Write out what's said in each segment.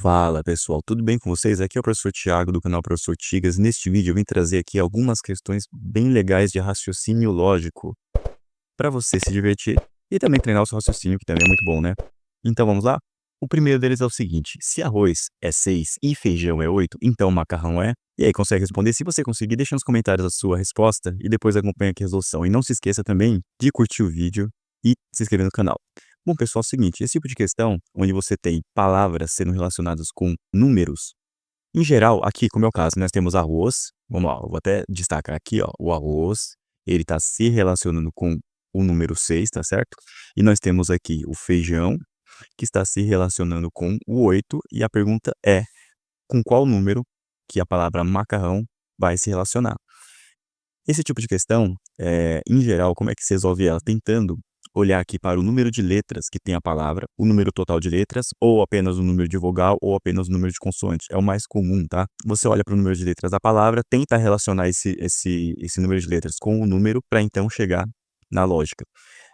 Fala pessoal, tudo bem com vocês? Aqui é o professor Thiago do canal Professor Tigas. Neste vídeo eu vim trazer aqui algumas questões bem legais de raciocínio lógico para você se divertir e também treinar o seu raciocínio, que também é muito bom, né? Então vamos lá? O primeiro deles é o seguinte: se arroz é 6 e feijão é 8, então macarrão é? E aí, consegue responder? Se você conseguir, deixa nos comentários a sua resposta e depois acompanha aqui a resolução. E não se esqueça também de curtir o vídeo e se inscrever no canal. Bom, pessoal, é o seguinte, esse tipo de questão, onde você tem palavras sendo relacionadas com números, em geral, aqui, como é o caso, nós temos arroz, vamos lá, eu vou até destacar aqui, ó, o arroz, ele está se relacionando com o número 6, tá certo? E nós temos aqui o feijão, que está se relacionando com o 8, e a pergunta é, com qual número que a palavra macarrão vai se relacionar? Esse tipo de questão, em geral, como é que se resolve ela? Tentando olhar aqui para o número de letras que tem a palavra, o número total de letras, ou apenas o número de vogal, ou apenas o número de consoante. É o mais comum, tá? Você olha para o número de letras da palavra, tenta relacionar esse número de letras com o número para então chegar na lógica.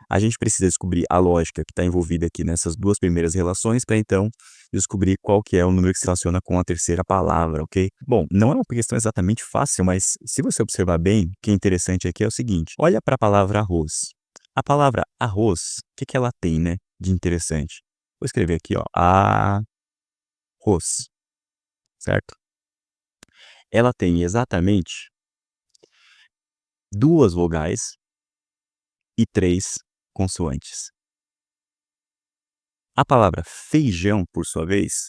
A gente precisa descobrir a lógica que está envolvida aqui nessas duas primeiras relações para então descobrir qual que é o número que se relaciona com a terceira palavra, ok? Bom, não é uma questão exatamente fácil, mas se você observar bem, o que é interessante aqui é o seguinte: olha para a palavra arroz. A palavra arroz, o que que ela tem, né, de interessante? Vou escrever aqui, ó, arroz, certo? Ela tem exatamente duas vogais e três consoantes. A palavra feijão, por sua vez,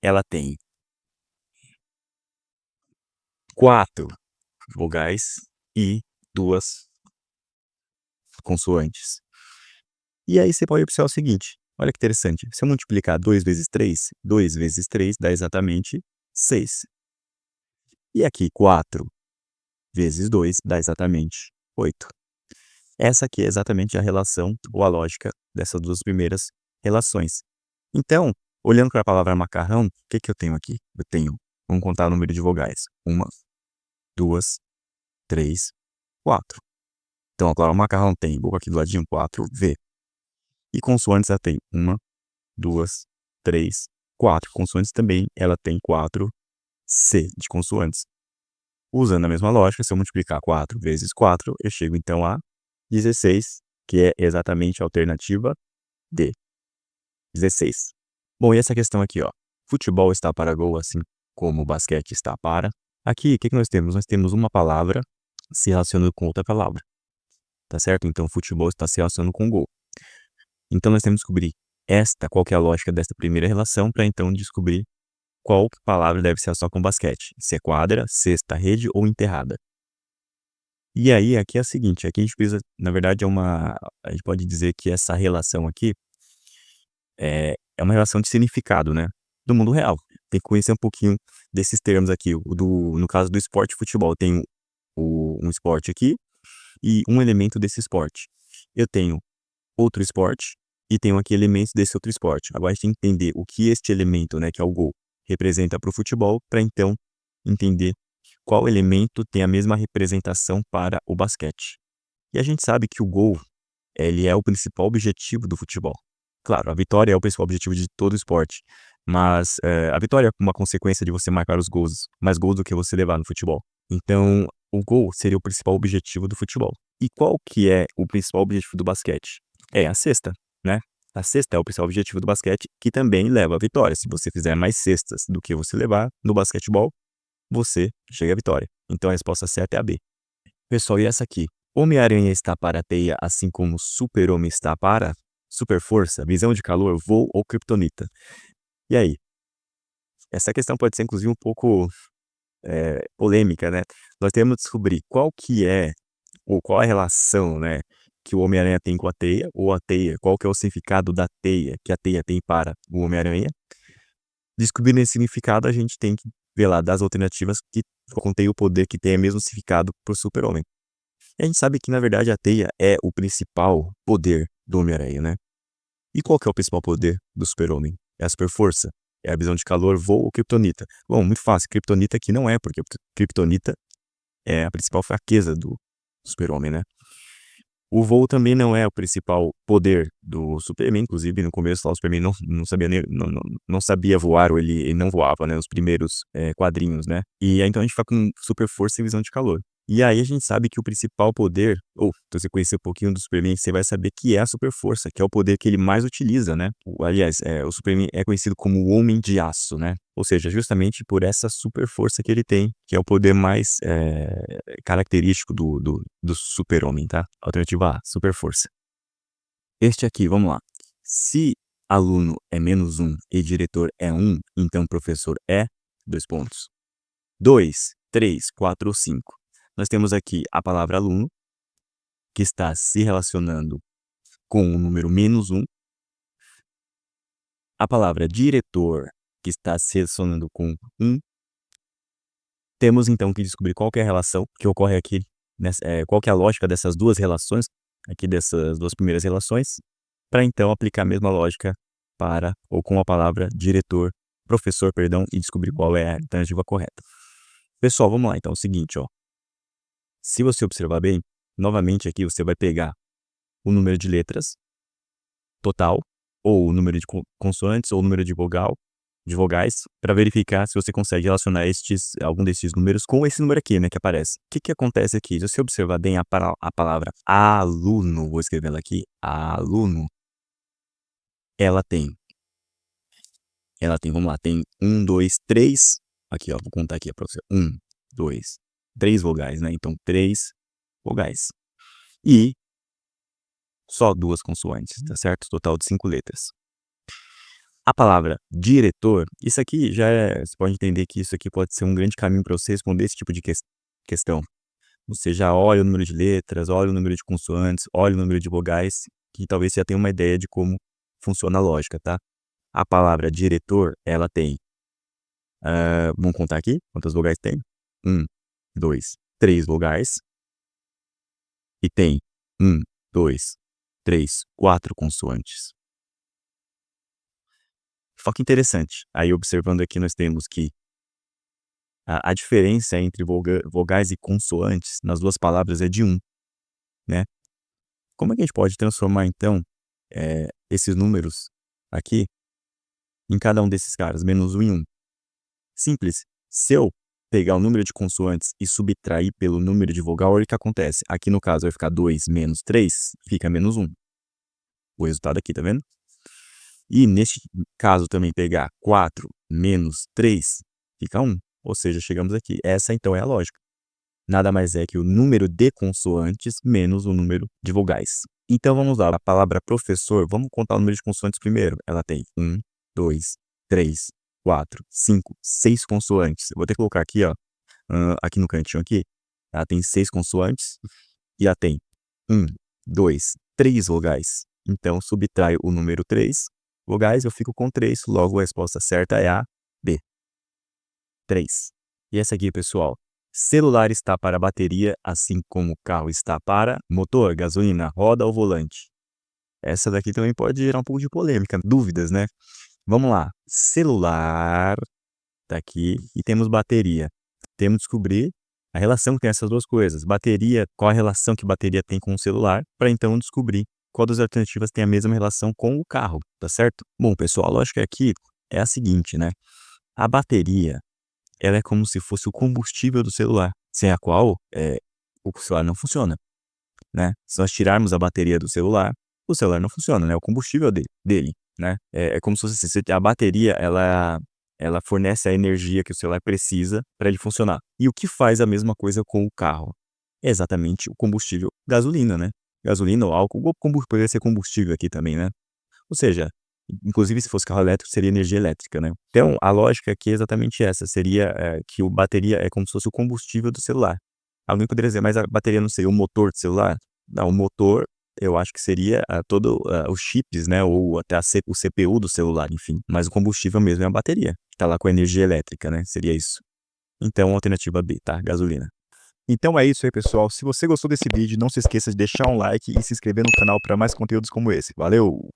ela tem quatro vogais e duas consoantes. E aí você pode observar o seguinte, olha que interessante, se eu multiplicar 2 vezes 3 dá exatamente 6. E aqui 4 vezes 2 dá exatamente 8. Essa aqui é exatamente a relação ou a lógica dessas duas primeiras relações. Então, olhando para a palavra macarrão, o que que eu tenho aqui? Eu tenho, vamos contar o número de vogais. 1, 2, 3, 4. Então, agora o macarrão tem, vou aqui do ladinho, 4V. E consoantes ela tem 1, 2, 3, 4. Consoantes também, ela tem 4C de consoantes. Usando a mesma lógica, se eu multiplicar 4 vezes 4, eu chego então a 16, que é exatamente a alternativa D. 16. Bom, e essa questão aqui, ó. Futebol está para gol, assim como o basquete está para. Aqui, o que que nós temos? Nós temos uma palavra se relacionando com outra palavra, tá certo? Então, futebol está se relacionando com gol. Então, nós temos que descobrir qual que é a lógica desta primeira relação, para então descobrir qual palavra deve se relacionar com basquete. Se é quadra, cesta, rede ou enterrada. E aí, aqui é o seguinte, aqui a gente precisa, na verdade, a gente pode dizer que essa relação aqui é uma relação de significado, né, do mundo real. Tem que conhecer um pouquinho desses termos aqui, no caso do esporte futebol, tem um esporte aqui e um elemento desse esporte. Eu tenho outro esporte e tenho aqui elementos desse outro esporte. Agora a gente tem que entender o que este elemento, né, que é o gol, representa para o futebol, para então entender qual elemento tem a mesma representação para o basquete. E a gente sabe que o gol, ele é o principal objetivo do futebol. Claro, a vitória é o principal objetivo de todo esporte, mas a vitória é uma consequência de você marcar os gols, mais gols do que você levar no futebol. Então, o gol seria o principal objetivo do futebol. E qual que é o principal objetivo do basquete? É a cesta, né? A cesta é o principal objetivo do basquete, que também leva à vitória. Se você fizer mais cestas do que você levar no basquetebol, você chega à vitória. Então a resposta certa é a B. Pessoal, e essa aqui? Homem-Aranha está para a teia, assim como Super-Homem está para super força, visão de calor, voo ou kryptonita? E aí? Essa questão pode ser, inclusive, um pouco polêmica, né? Nós temos que descobrir qual que é, ou qual a relação, né, que o Homem-Aranha tem com a teia, ou a teia, qual que é o significado da teia, que a teia tem para o Homem-Aranha. Descobrindo esse significado, a gente tem que ver lá das alternativas que contém o poder que tem o mesmo significado para o Super-Homem. E a gente sabe que, na verdade, a teia é o principal poder do Homem-Aranha, né? E qual que é o principal poder do Super-Homem? É a super força? É a visão de calor, voo ou kryptonita? Bom, muito fácil. Kryptonita aqui não é, porque kryptonita é a principal fraqueza do Super-Homem, né? O voo também não é o principal poder do Superman, inclusive no começo lá o Superman não sabia nem, não sabia voar, ou ele não voava, né, nos primeiros quadrinhos, né. E aí então a gente fica com super força e visão de calor. E aí a gente sabe que o principal poder, ou se você conhecer um pouquinho do Superman, você vai saber que é a super força, que é o poder que ele mais utiliza, né. Aliás, o Superman é conhecido como o Homem de Aço, né. Ou seja, justamente por essa super força que ele tem, que é o poder mais característico do super-homem, tá? Alternativa A, super força. Este aqui, vamos lá. Se aluno é -1 e diretor é 1, então professor é, 2 pontos. 2, 3, 4 ou 5. Nós temos aqui a palavra aluno, que está se relacionando com o número -1. A palavra diretor, que está se relacionando com 1. Temos então que descobrir qual que é a relação que ocorre aqui, qual que é a lógica dessas duas relações, aqui dessas duas primeiras relações, para então aplicar a mesma lógica para ou com a palavra diretor, professor, perdão, e descobrir qual é a alternativa correta. Pessoal, vamos lá então, é o seguinte, ó. Se você observar bem, novamente aqui você vai pegar o número de letras total, ou o número de consoantes, ou o número de vogais, para verificar se você consegue relacionar algum desses números com esse número aqui, né, que aparece. O que que acontece aqui? Se você observar bem a palavra aluno, vou escrever ela aqui, aluno, ela tem, vamos lá, tem 1, 2, 3, aqui ó, vou contar aqui para você, 1, 2, 3 vogais, né, então 3 vogais. E só 2 consoantes, tá certo? Total de 5 letras. A palavra diretor, isso aqui já você pode entender que isso aqui pode ser um grande caminho para você responder esse tipo de questão. Você já olha o número de letras, olha o número de consoantes, olha o número de vogais, que talvez você já tenha uma ideia de como funciona a lógica, tá? A palavra diretor, ela tem, vamos contar aqui quantas vogais tem? 1, 2, 3 vogais. E tem 1, 2, 3, 4 consoantes. Foco interessante. Aí observando aqui nós temos que a diferença entre vogais e consoantes nas duas palavras é de 1, né. Como é que a gente pode transformar então, esses números aqui em cada um desses caras, -1 e 1? Simples, se eu pegar o número de consoantes e subtrair pelo número de vogal, olha o que acontece. Aqui no caso vai ficar 2 menos 3, fica -1. O resultado aqui, tá vendo? E neste caso também pegar 4 menos 3, fica 1. Ou seja, chegamos aqui. Essa então é a lógica. Nada mais é que o número de consoantes menos o número de vogais. Então vamos lá, a palavra professor, vamos contar o número de consoantes primeiro. Ela tem 1, 2, 3, 4, 5, 6 consoantes. Eu vou ter que colocar aqui, ó, aqui no cantinho aqui. Ela tem 6 consoantes e ela tem 1, 2, 3 vogais. Então subtrai o número 3 vogais, eu fico com 3, logo a resposta certa é a B. 3. E essa aqui, pessoal. Celular está para bateria, assim como carro está para motor, gasolina, roda ou volante. Essa daqui também pode gerar um pouco de polêmica, dúvidas, né? Vamos lá. Celular tá aqui e temos bateria. Temos que descobrir a relação que tem essas duas coisas. Bateria, qual a relação que bateria tem com o celular, para então descobrir qual das alternativas tem a mesma relação com o carro, tá certo? Bom, pessoal, a lógica aqui é a seguinte, né? A bateria, ela é como se fosse o combustível do celular, sem a qual o celular não funciona, né? Se nós tirarmos a bateria do celular, o celular não funciona, né? O combustível dele, né? É como se fosse assim, a bateria, ela fornece a energia que o celular precisa para ele funcionar. E o que faz a mesma coisa com o carro? É exatamente o combustível gasolina, né? Gasolina ou álcool, ou poderia ser combustível aqui também, né? Ou seja, inclusive se fosse carro elétrico, seria energia elétrica, né? Então, a lógica aqui é exatamente essa, seria que a bateria é como se fosse o combustível do celular. Alguém poderia dizer, mas a bateria não seria o motor do celular? Não, o motor, eu acho que seria todo os chips, né? Ou até o CPU do celular, enfim. Mas o combustível mesmo é a bateria, que tá lá com a energia elétrica, né? Seria isso. Então, alternativa B, tá? Gasolina. Então é isso aí, pessoal. Se você gostou desse vídeo, não se esqueça de deixar um like e se inscrever no canal para mais conteúdos como esse. Valeu!